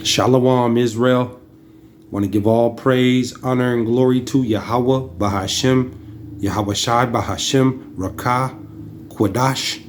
Shalom, Israel. Want to give all praise, honor, and glory to Yahawah, BASHAM, YAHAWAHSHI, BASHAM, Rakah, Quadash.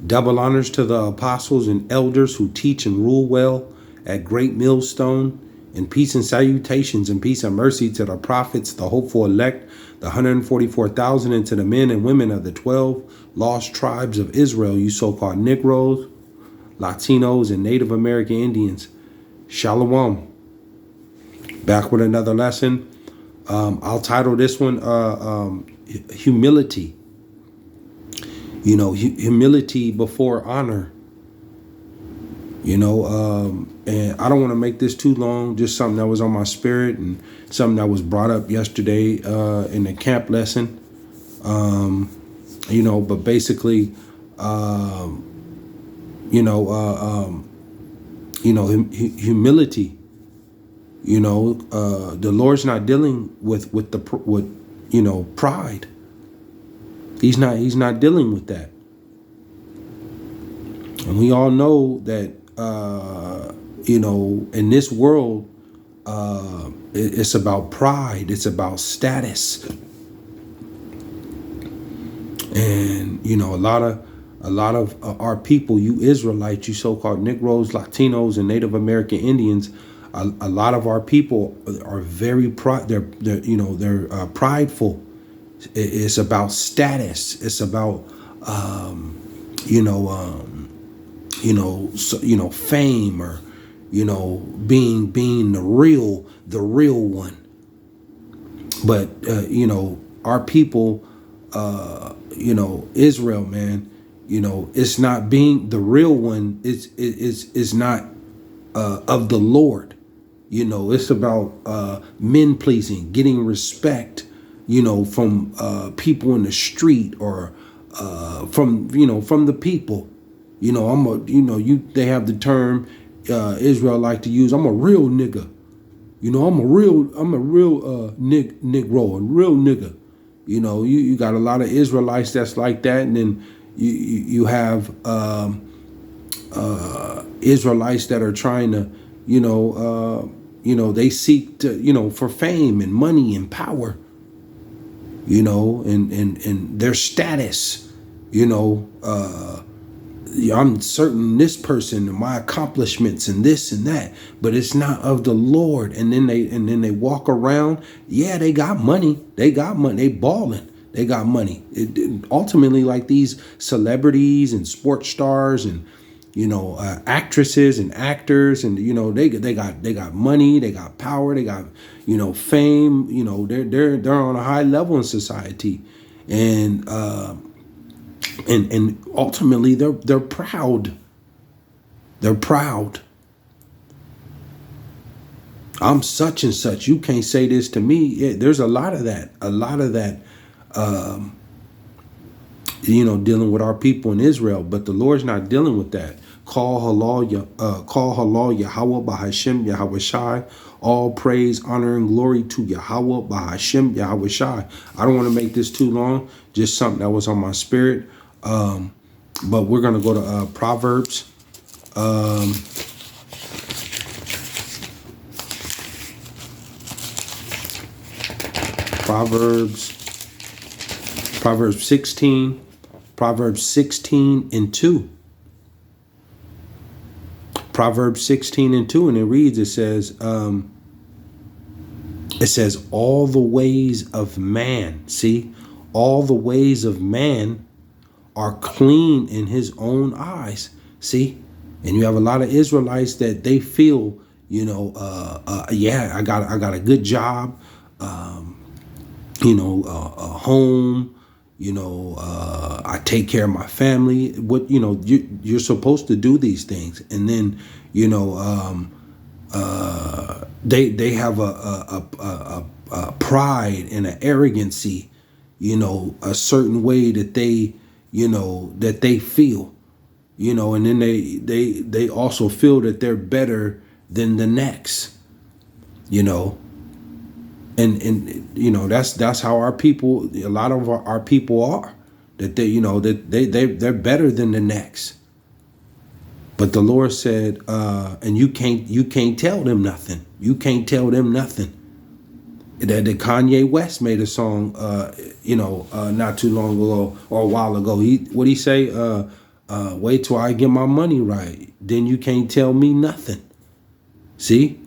Double honors to the apostles and elders who teach and rule well at Great Millstone. And peace and salutations and peace and mercy to the prophets, the hopeful elect, the 144,000, and to the men and women of the 12 lost tribes of Israel, you so-called Negroes, Latinos, and Native American Indians. Shalom. Back with another lesson. I'll title this one humility. You know, humility before honor. You know, and I don't want to make this too long, just something that was on my spirit and something that was brought up yesterday in the camp lesson. You know, but basically, humility. You know, the Lord's not dealing with pride. He's not dealing with that. And we all know that, in this world, it's about pride. It's about status. And, you know, a lot of our people, you Israelites, you so-called Negroes, Latinos, and Native American Indians, a lot of our people are very they're prideful. It's about status. It's about fame, or being the real one. But our people, Israel, man, it's not being the real one. It's not of the Lord. It's about men pleasing, getting respect, from people in the street, or from the people. They have the term Israel like to use. I'm a real nigga. I'm a real Negro, a real nigga. You got a lot of Israelites that's like that, and then you have Israelites that are trying to, they seek to, for fame and money and power, and their status, I'm certain this person and my accomplishments and this and that, but it's not of the Lord. And then they walk around. Yeah, they got money. They balling. They got money. Ultimately, like these celebrities and sports stars and actresses and actors, and they got money. They got power. They got fame. They're on a high level in society, and ultimately they're proud. They're proud. I'm such and such. You can't say this to me. There's a lot of that. Dealing with our people in Israel, but the Lord's not dealing with that. Call halal Yahawah, BASHAM, YAHAWAHSHI. All praise, honor, and glory to Yahawah, BASHAM, YAHAWAHSHI. I don't want to make this too long. Just something that was on my spirit. But we're going to go to Proverbs. Proverbs 16 and 2. Proverbs 16 and 2, and it reads, it says, all the ways of man, see, all the ways of man are clean in his own eyes. See, and you have a lot of Israelites that they feel, I got a good job, a home, I take care of my family. What you're supposed to do these things, and then they have a pride and an arrogancy, a certain way that they that they feel, and then they also feel that they're better than the next, and that's how our people, a lot of our people are, that they're better than the next. But the Lord said, and you can't tell them nothing. You can't tell them nothing. That Kanye West made a song, not too long ago or a while ago. What he say? Wait till I get my money right, then you can't tell me nothing. See,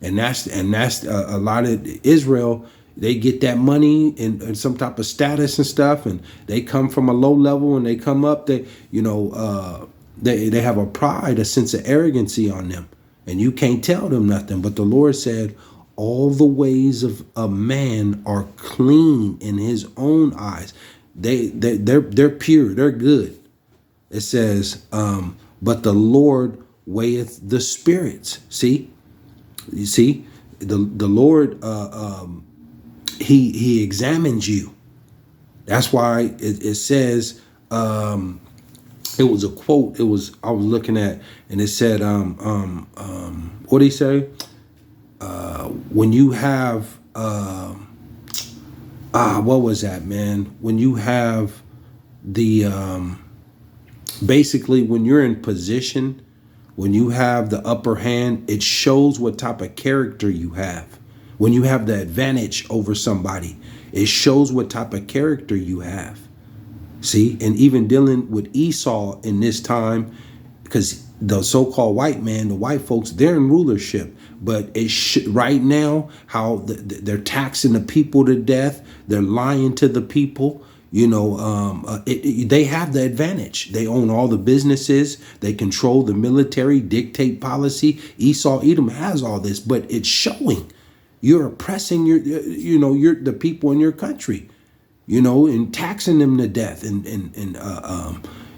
and that's a lot of Israel. They get that money and some type of status and stuff, and they come from a low level and they come up. They they have a pride, a sense of arrogancy on them, and you can't tell them nothing. But the Lord said, all the ways of a man are clean in his own eyes. They're pure. They're good. It says, but the Lord weigheth the spirits. See, you see, the Lord, he examines you. That's why it says, it was a quote. I was looking at, and it said, what did he say? When you have, what was that, man? When you have the, basically when you're in position, when you have the upper hand, it shows what type of character you have. When you have the advantage over somebody, it shows what type of character you have. See, and even dealing with Esau in this time, because the so-called white man, the white folks, they're in rulership. But right now, how they're taxing the people to death, they're lying to the people. They have the advantage. They own all the businesses. They control the military, dictate policy. Esau, Edom has all this, but it's showing. You're oppressing the people in your country, and taxing them to death and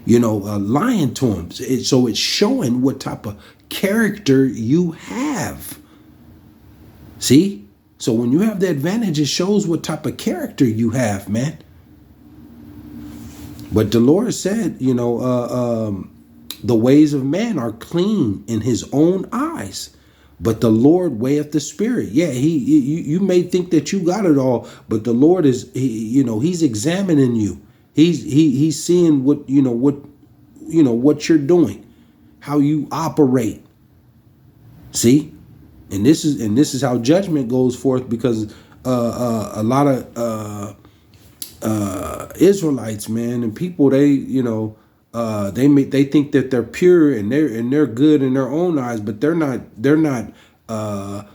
lying to them. So it's showing what type of character you have. See? So when you have the advantage, it shows what type of character you have, man. But the Lord said, the ways of man are clean in his own eyes, but the Lord weigheth the spirit. Yeah, you may think that you got it all, but the Lord is, he's examining you. He's seeing what you're doing, how you operate. See, and this is how judgment goes forth, because a lot of Israelites, man, and people, they think that they're pure and they're good in their own eyes, but they're not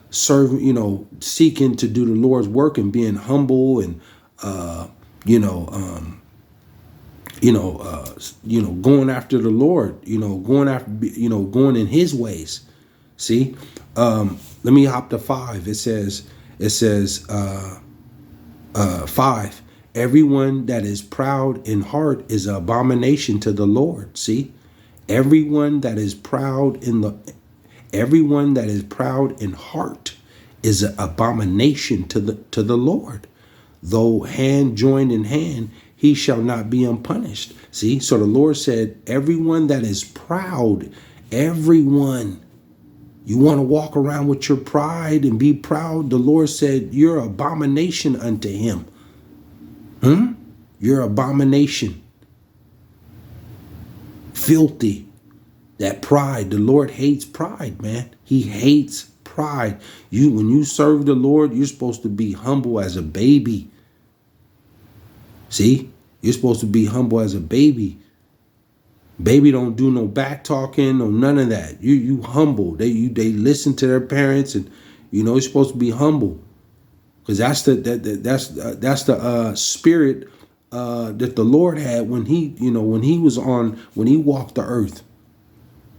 serving, seeking to do the Lord's work and being humble and going after the Lord, going in his ways. See, let me hop to 5. It says 5. Everyone that is proud in heart is an abomination to the Lord. See, everyone that is proud in heart is an abomination to the Lord. Though hand joined in hand, he shall not be unpunished. See, so the Lord said, everyone that is proud, everyone. You want to walk around with your pride and be proud? The Lord said, you're an abomination unto him. You're abomination. Filthy. That pride. The Lord hates pride, man. He hates pride. When you serve the Lord, you're supposed to be humble as a baby. See? You're supposed to be humble as a baby. Baby don't do no back talking, no none of that. You humble. They listen to their parents, and you're supposed to be humble. Because that's the spirit that the Lord had when he walked the earth.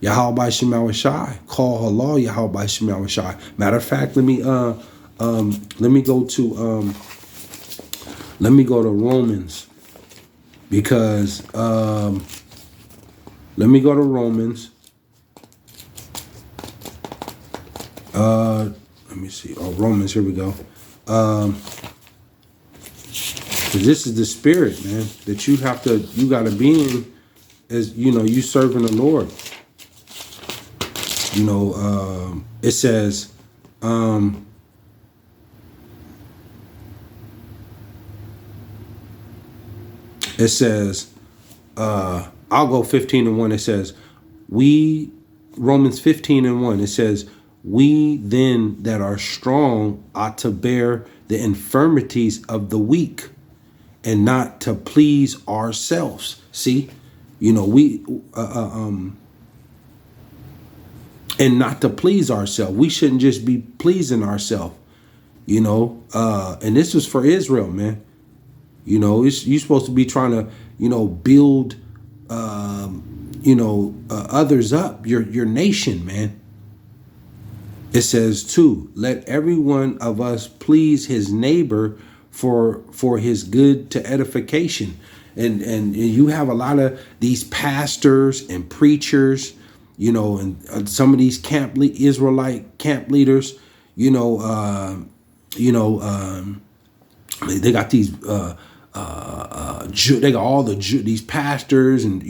YAHAWAHSHI, call Allah YAHAWAHSHI. Matter of fact, let me go to Romans, because let me go to Romans. Let me see. Oh, Romans. Here we go. This is the spirit, man, that you gotta be in, as you serving the Lord. It says, I'll go 15:1. It says, Romans 15:1, it says, we then that are strong ought to bear the infirmities of the weak and not to please ourselves. See, and not to please ourselves. We shouldn't just be pleasing ourselves, and this was for Israel, man. You're supposed to be trying to, build, others up, your nation, man. It says too, let every one of us please his neighbor for his good to edification. And you have a lot of these pastors and preachers, and some of these Israelite camp leaders, they got these they got all these pastors and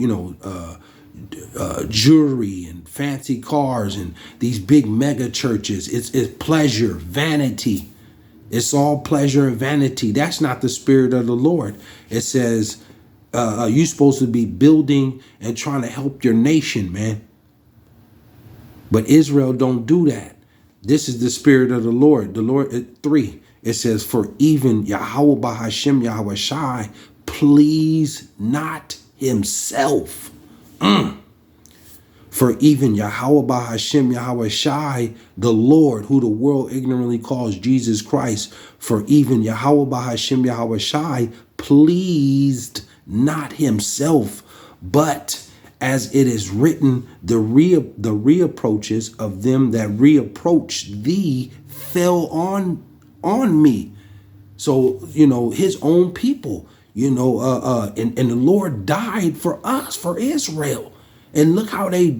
jewelry and fancy cars and these big mega churches. It's pleasure, vanity. It's all pleasure and vanity. That's not the spirit of the Lord. It says you're supposed to be building and trying to help your nation, man. But Israel don't do that. This is the spirit of the Lord. The Lord, 3, it says, for even Yahawah BASHAM YAHAWAHSHI please not himself. For even Yahawah BASHAM YAHAWAHSHI, the Lord, who the world ignorantly calls Jesus Christ, for even Yahawah BASHAM YAHAWAHSHI pleased not himself, but as it is written, the reapproaches of them that reapproach thee fell on me. So, his own people, and the Lord died for us, for Israel. And look how they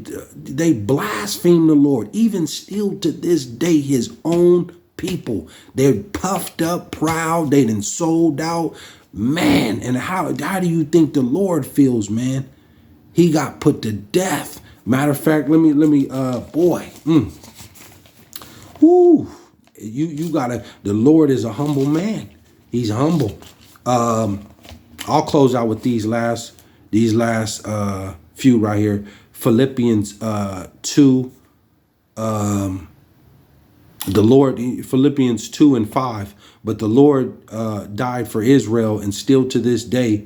blaspheme the Lord. Even still to this day, his own people. They're puffed up, proud. They done sold out. Man, and how do you think the Lord feels, man? He got put to death. Matter of fact, let me you gotta, the Lord is a humble man. He's humble. I'll close out with these last few right here. Philippians 2, Philippians 2 and 5. But the Lord died for Israel, and still to this day,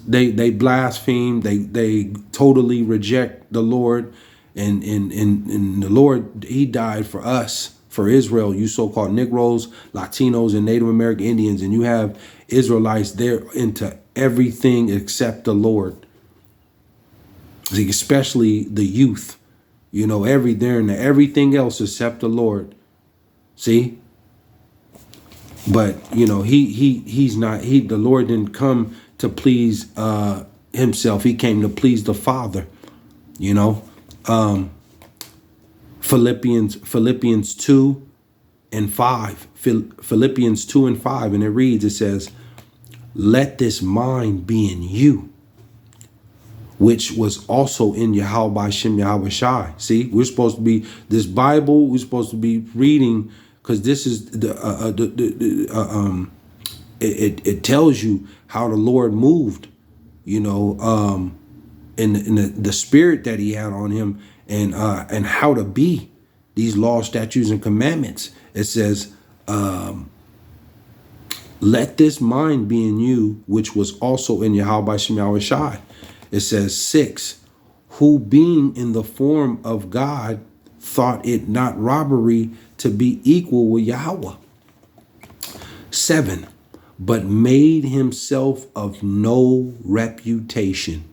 they blaspheme, they totally reject the Lord, and the Lord, he died for us, for Israel, you so-called Negroes, Latinos, and Native American Indians, and you have Israelites, they're into everything except the Lord. Especially the youth, they're into everything else except the Lord. See? But he's not, the Lord didn't come to please himself. He came to please the Father. Philippians 2 and 5. Philippians 2 and 5, and it reads, it says, let this mind be in you, which was also in Yahawah BASHAM YAHAWAHSHI. See, we're supposed to be, this Bible, we're supposed to be reading, because this is it tells you how the Lord moved, in the spirit that he had on him, and how to be these laws, statutes, and commandments. It says, let this mind be in you, which was also in Yahawah BASHAM YAHAWAHSHI. It says 6, who being in the form of God thought it not robbery to be equal with Yahweh. 7, but made himself of no reputation.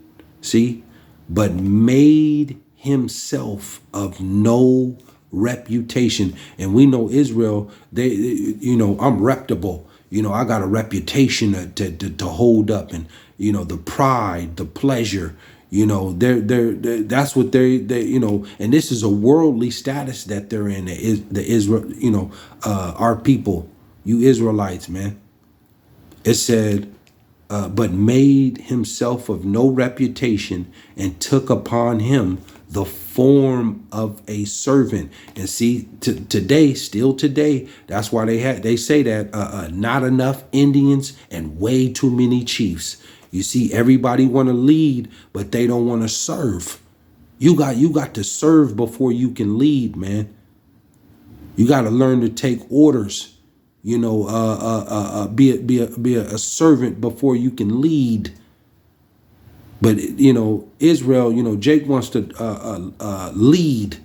See, but made himself of no reputation. And we know Israel, I'm reputable. I got a reputation to hold up, and the pride, the pleasure, that's what they and this is a worldly status that they're in. The Israel, our people, you Israelites, man. It said, but made himself of no reputation, and took upon him the form of a servant. And see, today, still today, that's why they say that not enough Indians and way too many chiefs. You see, everybody want to lead, but they don't want to serve. You got to serve before you can lead, man. You got to learn to take orders. You know, be a servant before you can lead. But you know, Israel, you know, Jake wants to lead.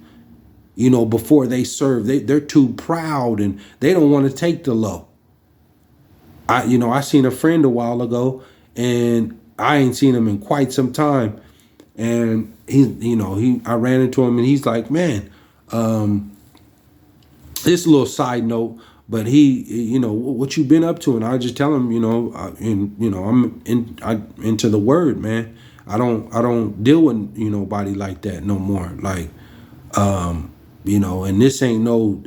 You know, before they serve, they're too proud and they don't want to take the low. I seen a friend a while ago, and I ain't seen him in quite some time. And I ran into him, and he's like, man, this a little side note, but what you been up to? And I just tell him, I'm into the word, man. I don't deal with nobody like that no more. Like, and this ain't no,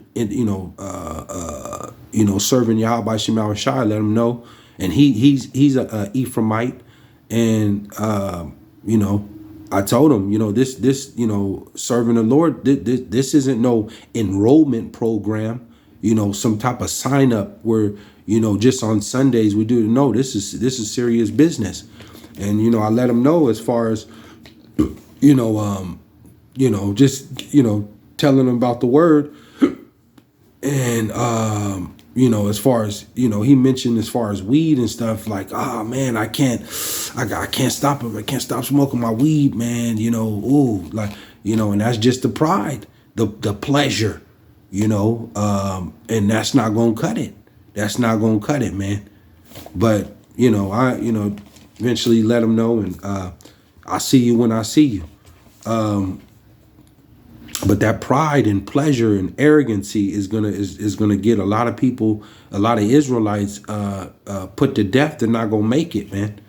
serving YAHAWAHSHI, let him know. And he's a Ephraimite, and I told him, this serving the Lord, this isn't no enrollment program, some type of sign up where just on Sundays we do. No, this is serious business. And I let him know, as far as telling him about the word. And as far as he mentioned, as far as weed and stuff, like, oh man, I can't stop it. I can't stop smoking my weed, man. And that's just the pride, the pleasure, and that's not gonna cut it. That's not gonna cut it, man. But I eventually let him know, and I see you when I see you. But that pride and pleasure and arrogancy is gonna get a lot of people, a lot of Israelites put to death. They're not gonna make it, man.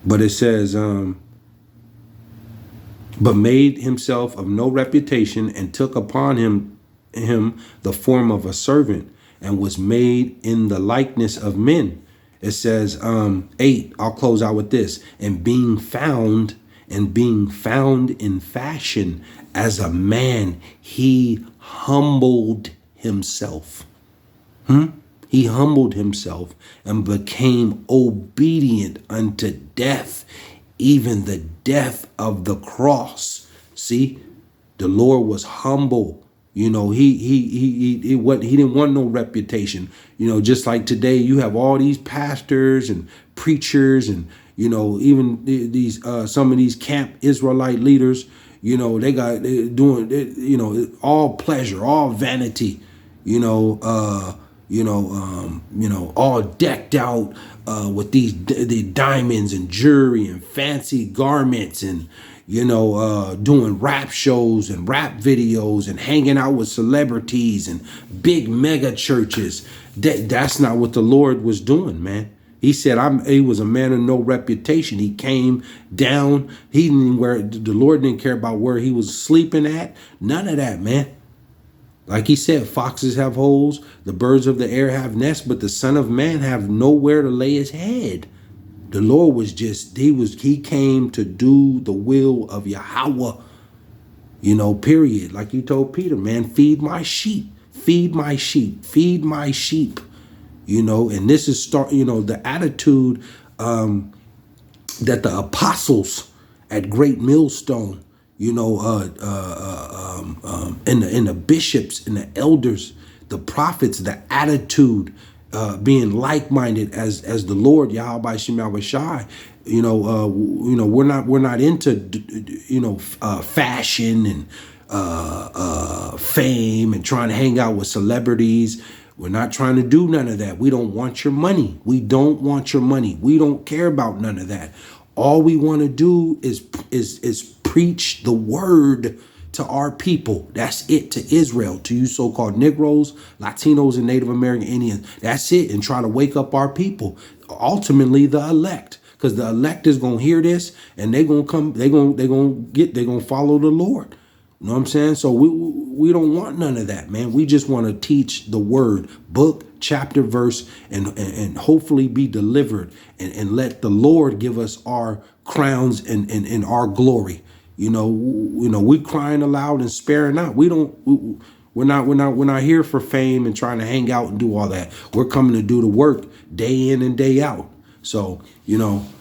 But it says, but made himself of no reputation, and took upon him the form of a servant, and was made in the likeness of men. It says 8. I'll close out with this. And being found in fashion as a man, he humbled himself. He humbled himself and became obedient unto death, even the death of the cross. See, the Lord was humble. He didn't want no reputation. Just like today, you have all these pastors and preachers, and even these some of these camp Israelite leaders. They got doing all pleasure, all vanity. All decked out with the diamonds and jewelry and fancy garments, and doing rap shows and rap videos and hanging out with celebrities and big mega churches. That's not what the Lord was doing, man. He said, he was a man of no reputation. He came down. The Lord didn't care about where he was sleeping at. None of that, man. Like he said, foxes have holes, the birds of the air have nests, but the Son of Man have nowhere to lay his head. The Lord was he came to do the will of Yahawah, period. Like you told Peter, man, feed my sheep, feed my sheep, feed my sheep, and this is the attitude that the apostles at Great Millstone, and the bishops and the elders, the prophets, the attitude, being like-minded as the Lord YAHAWAHSHI. We're not into fashion and fame and trying to hang out with celebrities. We're not trying to do none of that. We don't want your money. We don't want your money. We don't care about none of that. All we want to do is preach the word to our people. That's it. To Israel, to you so-called Negroes, Latinos, and Native American Indians. That's it. And try to wake up our people. Ultimately, the elect, because the elect is gonna hear this, and they're gonna come. They're gonna follow the Lord. You know what I'm saying? So we don't want none of that, man. We just want to teach the word, book, chapter, verse, and hopefully be delivered, and let the Lord give us our crowns and our glory. We crying aloud and sparing not. We're not here for fame and trying to hang out and do all that. We're coming to do the work day in and day out. So, humility,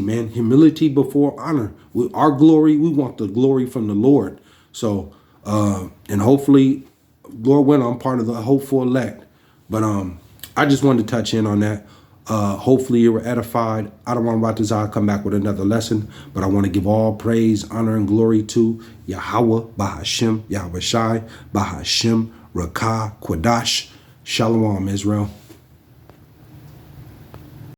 man, humility before honor. Our glory, we want the glory from the Lord. So, and hopefully, Lord willing, I'm part of the hopeful elect. But I just wanted to touch in on that. Hopefully you were edified. I don't want about this. I'll come back with another lesson, but I want to give all praise, honor, and glory to Yahawah, BASHAM, YAHAWAHSHI, BASHAM, Rakah, Quadash. Shalom, Israel.